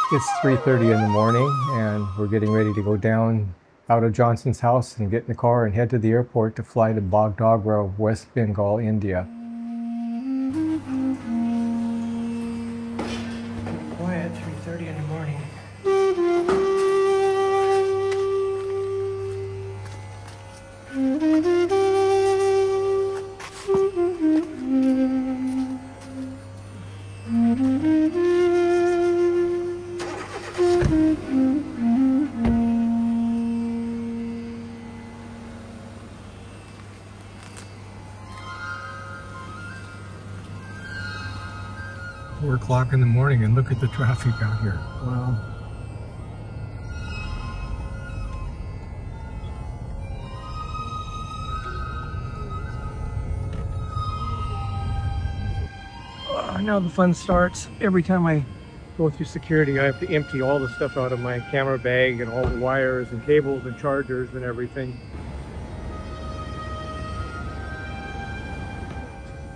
It's 3:30 in the morning and we're getting ready to go down out of Johnson's house and get in the car and head to the airport to fly to Bagdogra, West Bengal, India. Boy, at 3:30 in the morning. Four o'clock in the morning and look at the traffic out here. Wow. Now the fun starts. Every time I go through security, I have to empty all the stuff out of my camera bag and all the wires and cables and chargers and everything.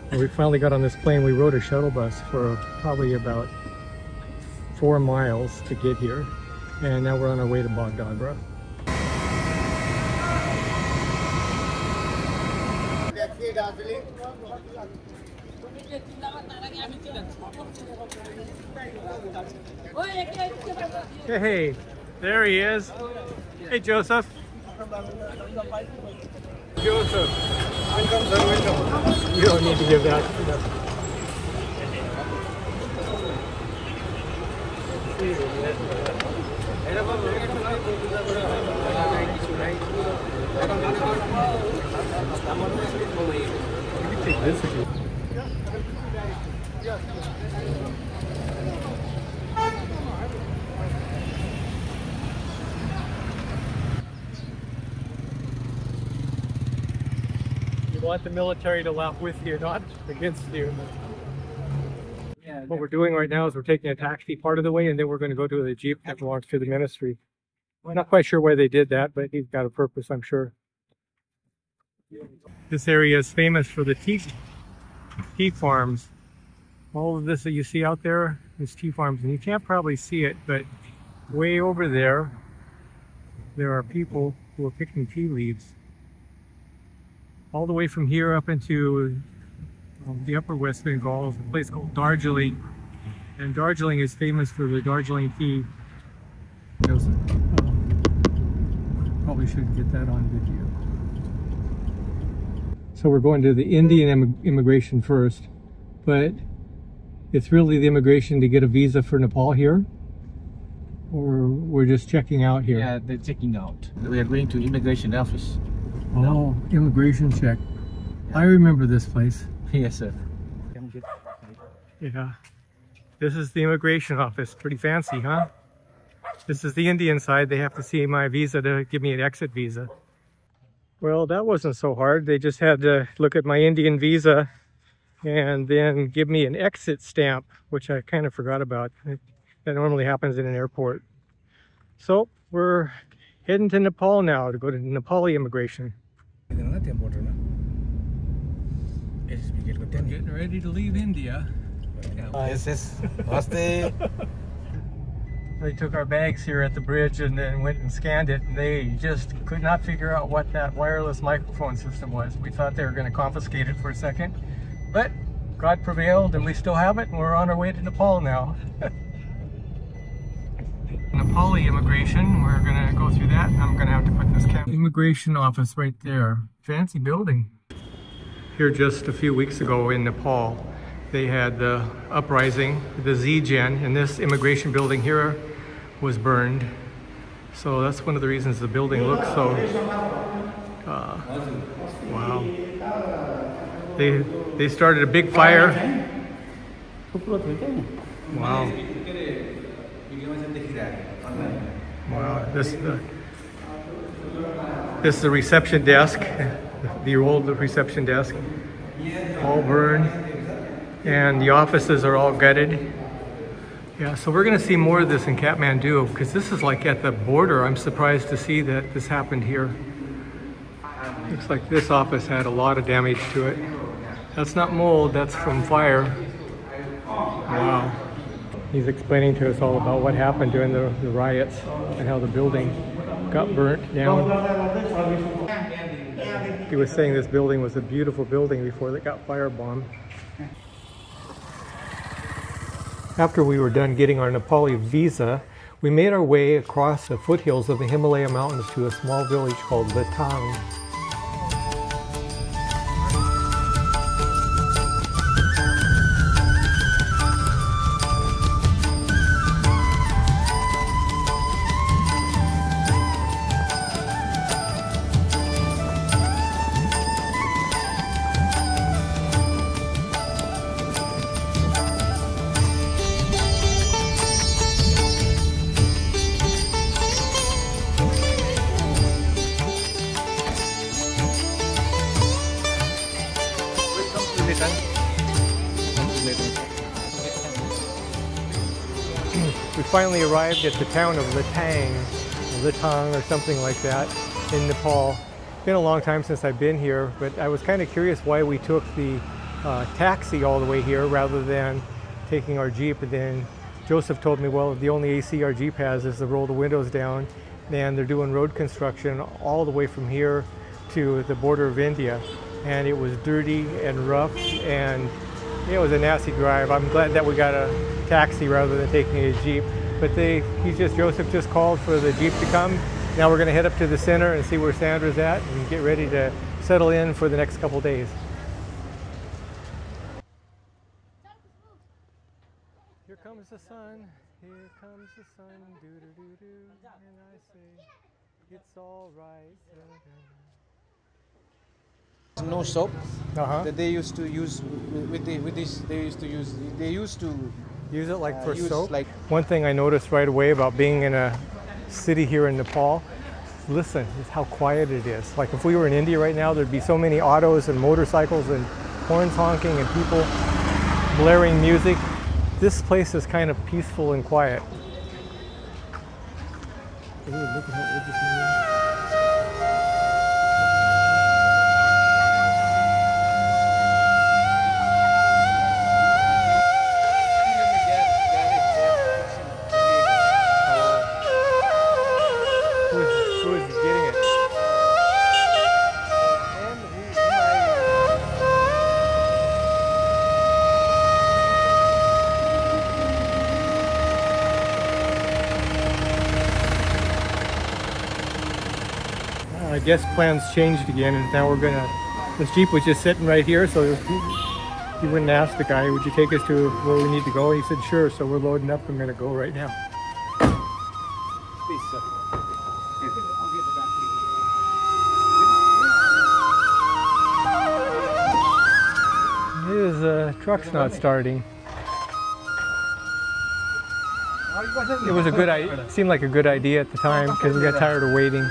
When we finally got on this plane, we rode a shuttle bus for probably about 4 miles to get here. And now we're on our way to Bagdogra. Hey, there he is. Hey, Joseph. Joseph. You don't need to give that. You can take this if you want. You want the military to laugh with you, not against you. Yeah, what we're doing right now is we're taking a taxi part of the way, and then we're going to go to the Jeep that belongs to the ministry. I'm not quite sure why they did that, but he's got a purpose, I'm sure. This area is famous for the tea farms. All of this that you see out there is tea farms, and you can't probably see it, but way over there, there are people who are picking tea leaves. All the way from here up into the upper West Bengal is a place called Darjeeling, and Darjeeling is famous for the Darjeeling tea. Probably shouldn't get that on video. So we're going to the Indian immigration first, but it's really the immigration to get a visa for Nepal here, or we're just checking out here? Yeah, they're checking out. We are going to immigration office. Oh, immigration check. Yeah. I remember this place. Yes, sir. Yeah. This is the immigration office. Pretty fancy, huh? This is the Indian side. They have to see my visa to give me an exit visa. Well, that wasn't so hard. They just had to look at my Indian visa and then give me an exit stamp, which I kind of forgot about. That normally happens in an airport. So we're heading to Nepal now to go to Nepali immigration. We're getting ready to leave India. Yes. They took our bags here at the bridge and then went and scanned it, and they just could not figure out what that wireless microphone system was. We thought they were going to confiscate it for a second, but God prevailed and we still have it, and we're on our way to Nepal now. Nepali immigration, we're going to go through that. I'm going to have to put this immigration office right there. Fancy building. Here just a few weeks ago in Nepal, they had the uprising, the Z-Gen, and this immigration building here was burned. So that's one of the reasons the building looks so, wow. They started a big fire. Wow. Wow, this is the reception desk, the old reception desk, all burned, and the offices are all gutted. Yeah, so we're going to see more of this in Kathmandu, because this is like at the border. I'm surprised to see that this happened here. Looks like this office had a lot of damage to it. That's not mold, that's from fire. Wow. He's explaining to us all about what happened during the riots and how the building got burnt down. He was saying this building was a beautiful building before it got firebombed. After we were done getting our Nepali visa, we made our way across the foothills of the Himalayan mountains to a small village called Letang. We finally arrived at the town of Letang or something like that in Nepal. It's been a long time since I've been here, but I was kind of curious why we took the taxi all the way here rather than taking our Jeep. And then Joseph told me, well, the only AC our Jeep has is to roll the windows down, and they're doing road construction all the way from here to the border of India. And it was dirty and rough, and it was a nasty drive. I'm glad that we got a taxi rather than taking a Jeep. But Joseph just called for the Jeep to come. Now we're going to head up to the center and see where Sandra's at and get ready to settle in for the next couple days. Here comes the sun, here comes the sun, do-do-do-do, and I say, it's all right. No soap Uh-huh. that they used to use with this. They used to use it like for use soap? like. One thing I noticed right away about being in a city here in Nepal, listen, is how quiet it is. Like if we were in India right now, there'd be so many autos and motorcycles and horns honking and people blaring music. This place is kind of peaceful and quiet. Ooh, look at how old this man is. I guess plans changed again, and now this Jeep was just sitting right here, so he wouldn't ask the guy, would you take us to where we need to go? He said, sure, so we're loading up. I'm going to go right now. Please, sir. His truck's not starting. It was seemed like a good idea at the time because we got tired of waiting.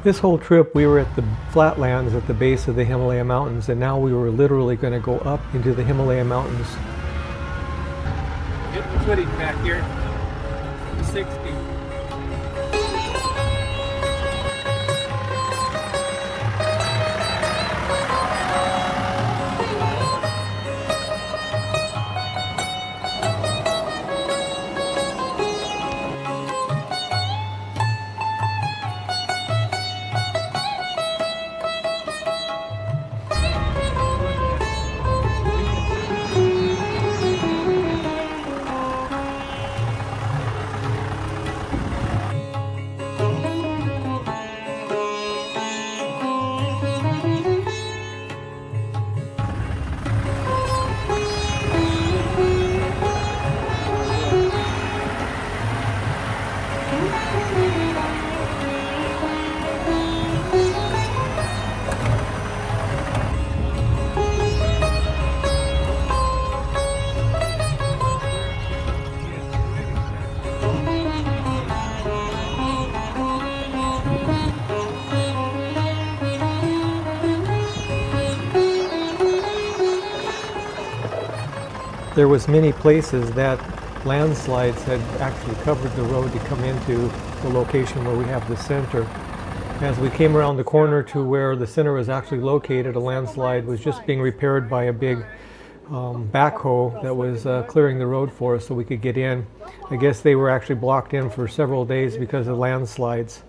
This whole trip we were at the flatlands at the base of the Himalayan mountains, and now we were literally going to go up into the Himalayan mountains. Get the footage back here. 60. There was many places that landslides had actually covered the road to come into the location where we have the center. As we came around the corner to where the center was actually located, a landslide was just being repaired by a big backhoe that was clearing the road for us so we could get in. I guess they were actually blocked in for several days because of landslides.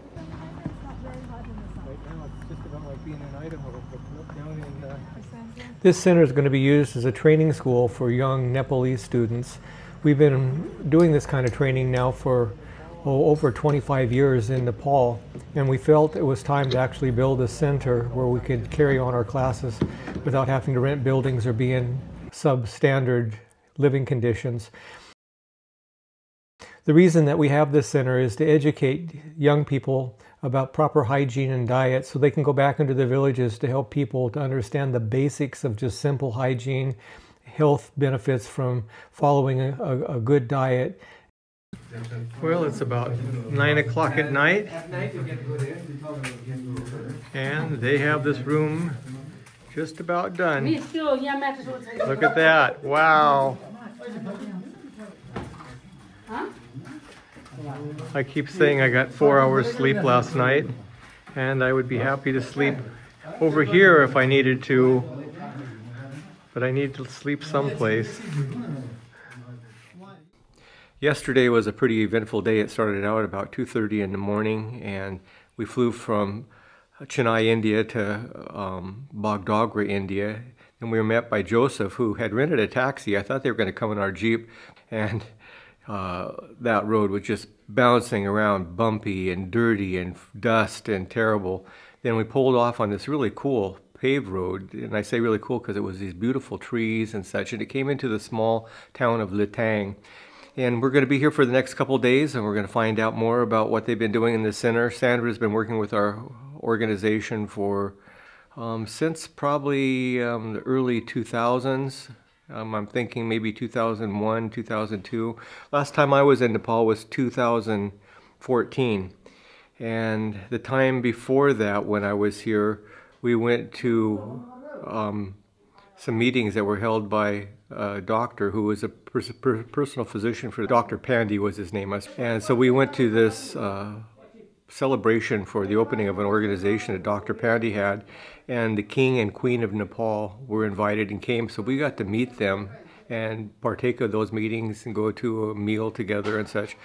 This center is going to be used as a training school for young Nepalese students. We've been doing this kind of training now for over 25 years in Nepal, and we felt it was time to actually build a center where we could carry on our classes without having to rent buildings or be in substandard living conditions. The reason that we have this center is to educate young people about proper hygiene and diet so they can go back into the villages to help people to understand the basics of just simple hygiene, health benefits from following a good diet. Well, it's about 9 o'clock at night, and they have this room just about done. Look at that. Wow. I keep saying I got 4 hours sleep last night, and I would be happy to sleep over here if I needed to, but I need to sleep someplace. Yesterday was a pretty eventful day. It started out about 2:30 in the morning, and we flew from Chennai, India to Bagdogra, India, and we were met by Joseph, who had rented a taxi. I thought they were going to come in our Jeep, and that road was just bouncing around, bumpy and dirty and dust and terrible. Then we pulled off on this really cool paved road, and I say really cool because it was these beautiful trees and such, and it came into the small town of Letang. And we're going to be here for the next couple days, and we're going to find out more about what they've been doing in the center. Sandra's been working with our organization for since probably the early 2000s. I'm thinking maybe 2001, 2002. Last time I was in Nepal was 2014. And the time before that, when I was here, we went to some meetings that were held by a doctor who was a personal physician for Dr. Pandey was his name. And so we went to this celebration for the opening of an organization that Dr. Pandey had, and the King and Queen of Nepal were invited and came, so we got to meet them and partake of those meetings and go to a meal together and such.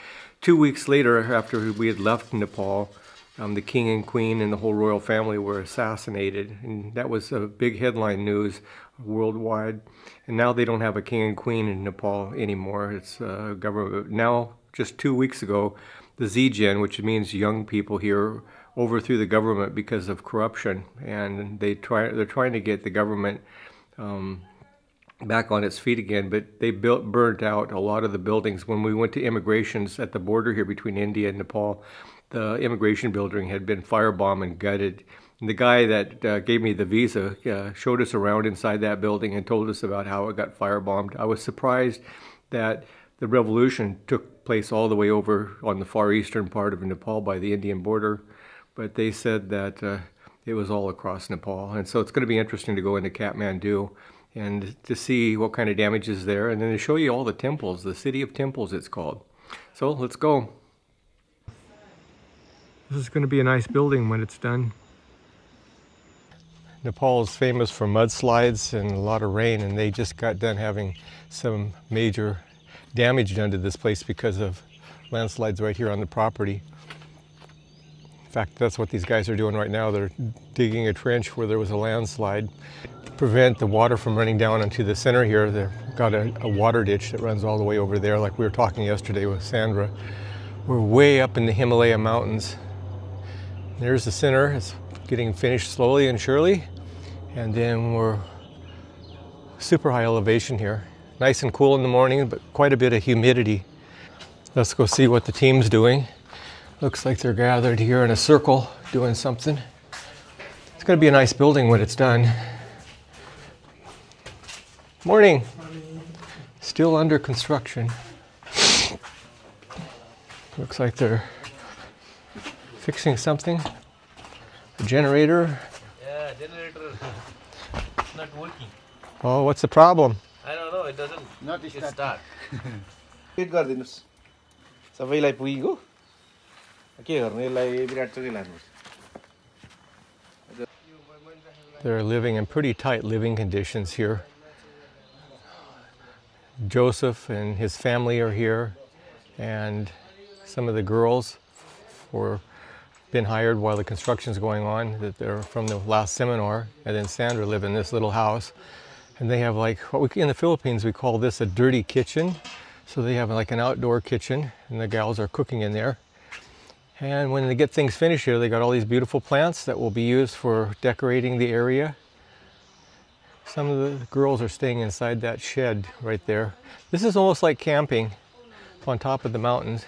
2 weeks later, after we had left Nepal, the King and Queen and the whole royal family were assassinated, and that was a big headline news worldwide. And now they don't have a King and Queen in Nepal anymore. It's government. Now, just 2 weeks ago, the Z-Gen, which means young people here, overthrew the government because of corruption, and they're trying to get the government back on its feet again, but they burnt out a lot of the buildings. When we went to immigrations at the border here between India and Nepal, the immigration building had been firebombed and gutted. And the guy that gave me the visa showed us around inside that building and told us about how it got firebombed. I was surprised that the revolution took place all the way over on the far eastern part of Nepal by the Indian border, but they said that it was all across Nepal. And so it's going to be interesting to go into Kathmandu and to see what kind of damage is there, and then to show you all the temples, the city of temples it's called. So let's go. This is going to be a nice building when it's done. Nepal is famous for mudslides and a lot of rain, and they just got done having some major damage done to this place because of landslides right here on the property. In fact, that's what these guys are doing right now. They're digging a trench where there was a landslide to prevent the water from running down into the center here. They've got a water ditch that runs all the way over there, like we were talking yesterday with Sandra. We're way up in the Himalayan mountains. There's the center. It's getting finished slowly and surely. And then we're super high elevation here. Nice and cool in the morning, but quite a bit of humidity. Let's go see what the team's doing. Looks like they're gathered here in a circle doing something. It's going to be a nice building when it's done. Morning. Still under construction. Looks like they're fixing something. A generator. Yeah, generator. It's not working. Oh, what's the problem? I don't know. No, it doesn't. Not It start. start. Wait गरिदिनुस् सबैलाई पुगेको के गर्नु यसलाई Virat चोकै लानुपर्छ They're living in pretty tight living conditions here. Joseph and his family are here, and some of the girls were been hired while the construction's going on, that they're from the last seminar, and then Sandra live in this little house. And they have like, what we in the Philippines we call this a dirty kitchen. So they have like an outdoor kitchen, and the gals are cooking in there. And when they get things finished here, they got all these beautiful plants that will be used for decorating the area. Some of the girls are staying inside that shed right there. This is almost like camping on top of the mountains.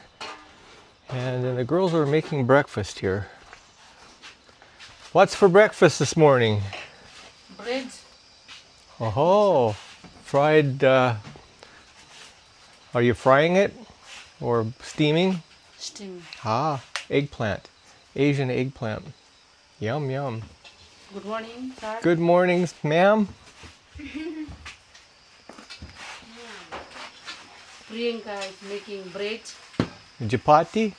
And then the girls are making breakfast here. What's for breakfast this morning? Bread. Oh, fried, are you frying it or steaming? Steam. Ah, eggplant, Asian eggplant. Yum, yum. Good morning, sir. Good morning, ma'am. Priyanka is making bread. Chapati?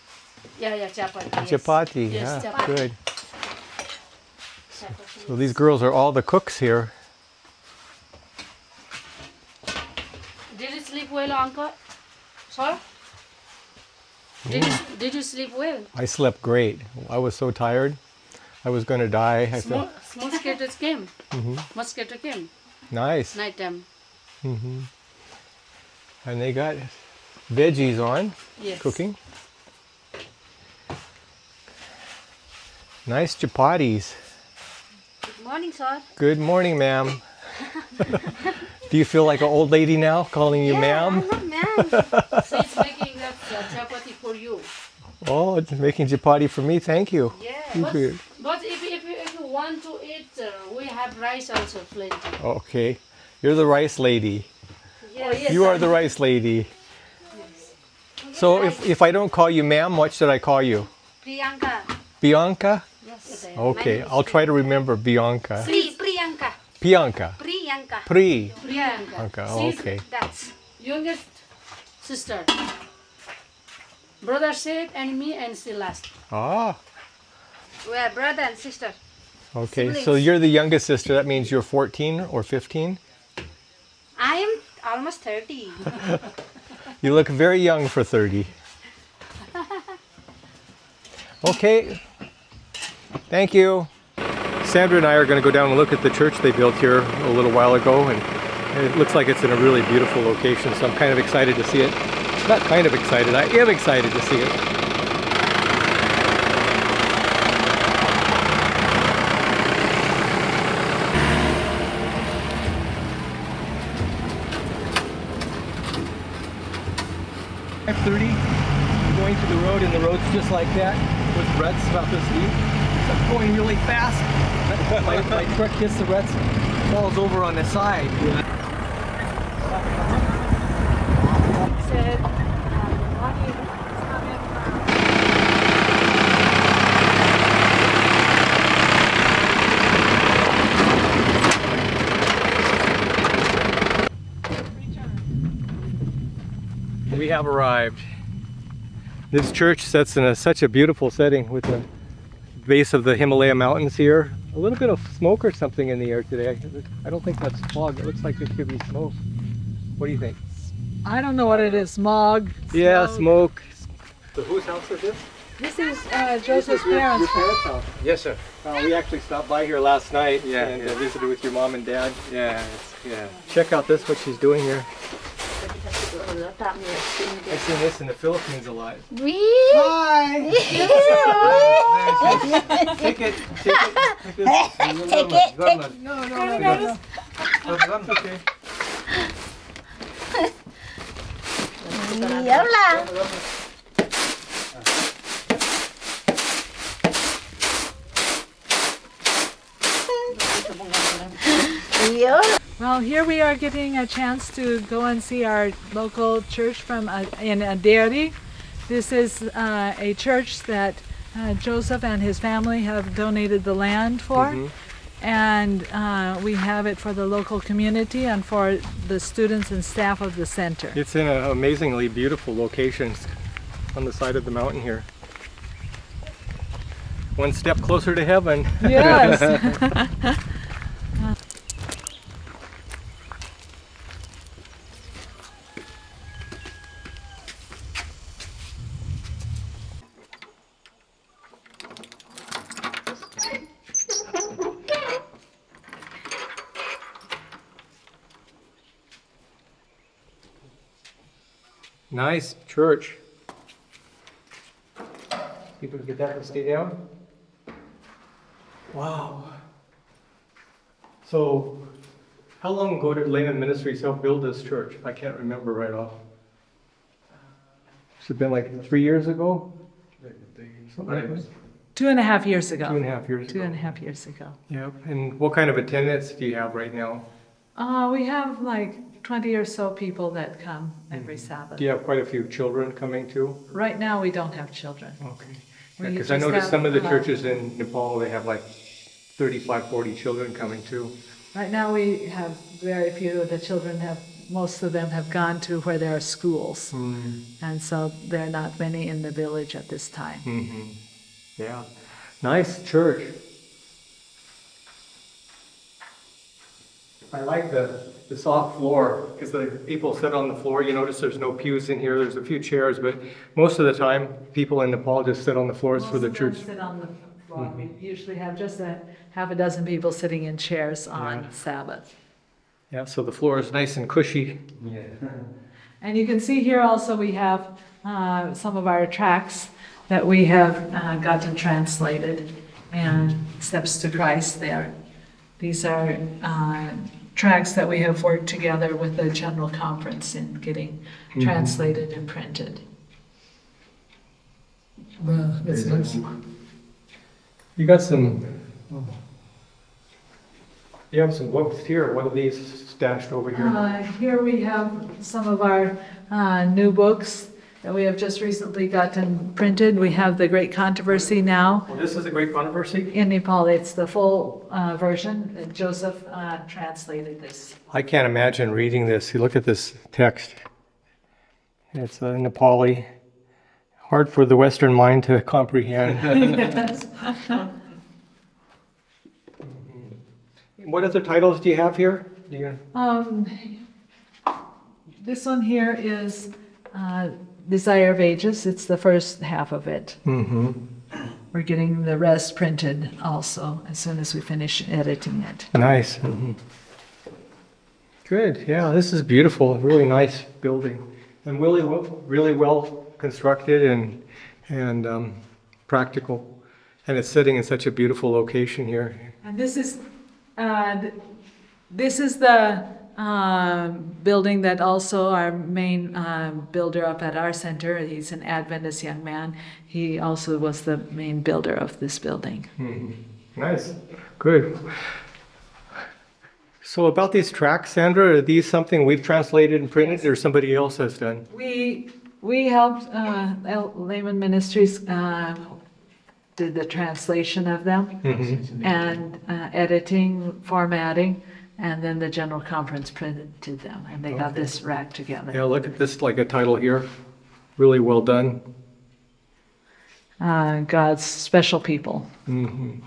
Yeah, chapati. Yes. Chapati, Yes, yeah, chapati. good. Chapati. So these girls are all the cooks here. Did you sleep well, uncle? Sir? Did you sleep well? I slept great. I was so tired. I was going to die. I felt Mosquitoes came. Mosquito came. nice. Night time. And they got veggies on, Yes. cooking. Nice chapatis. Good morning, sir. Good morning, ma'am. Do you feel like an old lady now, calling you ma'am? Ma'am. She's making that chapati for you. Oh, it's making chapati for me. Thank you. Yeah. But if you want to eat, we have rice also plenty. Okay. You're the rice lady. Yes. You are the rice lady. So if I don't call you ma'am, what should I call you? Priyanka. Bianca? Yes. Okay, I'll try to remember Bianca. Priyanka. Bianca. Priyanka. Priyanka. Priyanka. Okay. That's youngest sister. Brother said and me and she last. Ah, We are brother and sister. okay. Siblings. So you're the youngest sister. That means you're 14 or 15? I am almost 30. You look very young for 30. Okay. Thank you. Sandra and I are going to go down and look at the church they built here a little while ago, and it looks like it's in a really beautiful location, so I'm kind of excited to see it. Not kind of excited, I am excited to see it. I'm going to the road, and the road's just like that, with ruts about this deep. So I'm going really fast. my truck hits the ruts, falls over on the side. We have arrived. This church sits in such a beautiful setting with the base of the Himalayan mountains here. A little bit of smoke or something in the air today. I don't think that's fog. It looks like it could be smoke. What do you think? I don't know what it is. Smog. Yeah, smoke. So whose house is this? This is Joseph's parents' house. house. Yes, sir. We actually stopped by here last night Yeah, and yeah. visited with your mom and dad. Yeah. Check out this, what she's doing here. I've seen this in the Philippines a lot. Hi! Take it. Take this. No. Okay. Well, here we are getting a chance to go and see our local church from in Aderi. This is a church that Joseph and his family have donated the land for. and we have it for the local community and for the students and staff of the center. It's in an amazingly beautiful location on the side of the mountain here. One step closer to heaven. Yes. Nice church. People get that to stay down. Wow. So, how long ago did Layman Ministries help build this church? I can't remember right off. Has it been like 3 years ago? Something like that. 2.5 years ago. 2.5 years ago. 2.5 years ago. Yep. And what kind of attendance do you have right now? We have like 20 or so people that come every Sabbath. Do you have quite a few children coming too? Right now we don't have children. Okay. We Because I just noticed have, some of the churches in Nepal, they have like 35, 40 children coming too. Right now we have very few. The children have, most of them have gone to where there are schools. And so there are not many in the village at this time. Yeah. Nice church. I like the soft floor because the people sit on the floor. You notice there's no pews in here. There's a few chairs, but most of the time people in Nepal just sit on the floors for the church. Most of them sit on the floor. We usually have just half a dozen people sitting in chairs on Sabbath. Yeah, so the floor is nice and cushy. Yeah. And you can see here also we have some of our tracts that we have gotten translated, and Steps to Christ there. These are tracts that we have worked together with the General Conference in getting translated and printed. That's nice. You got some, you have some books here. What are these stashed over here? Here we have some of our new books that we have just recently gotten printed. We have The Great Controversy now. Well, this is a great controversy. In Nepal, it's the full version. Joseph translated this. I can't imagine reading this. You look at this text. It's Nepali. Hard for the Western mind to comprehend. Yes. What other titles do you have here? This one here is Desire of Ages. It's the first half of it. We're getting the rest printed also as soon as we finish editing it. Nice. Good. Yeah, this is beautiful. Really nice building, and really well constructed and practical. And it's sitting in such a beautiful location here. And this is the building that also our main builder up at our center. He's an Adventist young man. He also was the main builder of this building. Nice. Good. So about these tracts, Sandra, are these something we've translated and printed or somebody else has done? We helped Layman Ministries did the translation of them and editing, formatting, and then the General Conference printed them, and they got this rack together. Yeah, look at this, like a title here. Really well done. God's special people. And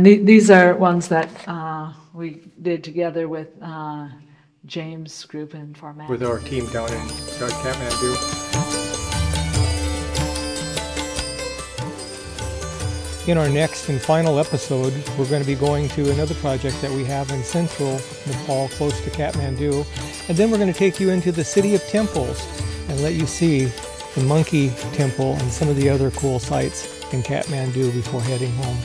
these are ones that we did together with James Group and Format. With our team down in Kathmandu. In our next and final episode, we're going to be going to another project that we have in central Nepal, close to Kathmandu. And then we're going to take you into the city of temples and let you see the monkey temple and some of the other cool sites in Kathmandu before heading home.